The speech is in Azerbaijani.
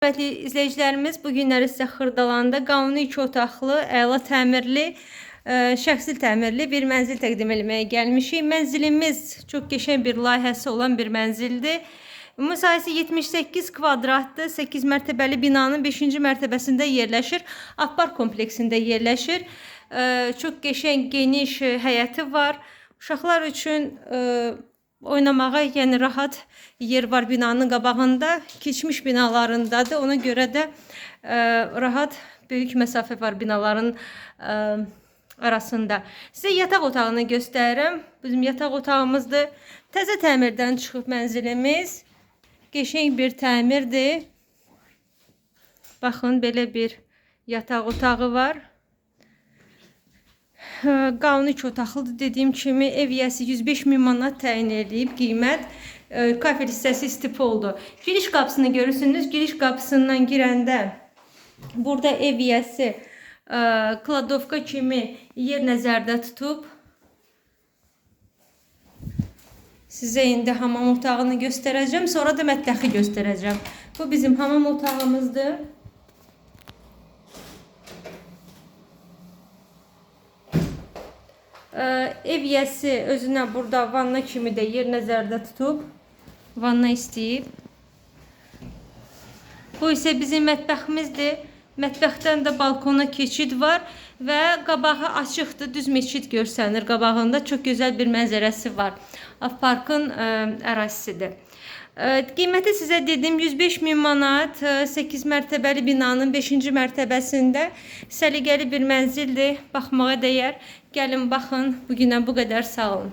Hörmətli izləyicilərimiz, bu günləri sizə Xırdalanda qanuni 2 otaqlı, əla təmirli, şəxsi təmirli bir mənzil təqdim etməyə gəlmişik. Mənzilimiz çox qəşəng bir layihəsi olan bir mənzildir. Müsahibəsi 78 kvadratdır, 8 mərtəbəli binanın 5-ci mərtəbəsində yerləşir, Apar kompleksində yerləşir. Çox qəşəng, geniş həyəti var. Uşaqlar üçün oynamağa, yəni rahat yer var binanın qabağında, keçmiş binalarındadır. Ona görə də rahat, böyük məsafə var binaların arasında. Sizə yataq otağını göstərirəm. Bizim yataq otağımızdır. Təzə təmirdən çıxıb mənzilimiz. Qəşəng bir təmirdir. Baxın, belə bir yataq otağı var. Qanuni 2 otaqlıdır. Dediyim kimi ev yiyəsi 105 min manat təyin edilib qiymət. Kafe hissəsi istif oldu. Giriş qapısını görürsünüz. Giriş qapısından girəndə burada ev yiyəsi kladovka kimi yer nəzərdə tutub. Sizə indi hamam otağını göstərəcəm. Sonra da mətbəxi göstərəcəm. Bu bizim hamam otağımızdır. Ev yiyəsi özünə burada vanna kimi də yer nəzərdə tutub. Vanna istəyib. Bu isə bizim mətbəximizdir. Mətbəxdən də balkona keçid var və qabağı açıqdır. Düz meçid görsənir qabağında. Çox gözəl bir mənzərəsi var. Parkın ərazisidir. Qiyməti sizə dedim 105 min manat, 8 mərtəbəli binanın 5-ci mərtəbəsində səliqəli bir mənzildir. Baxmağa dəyər. Gəlin baxın. Bugündən bu qədər, sağ olun.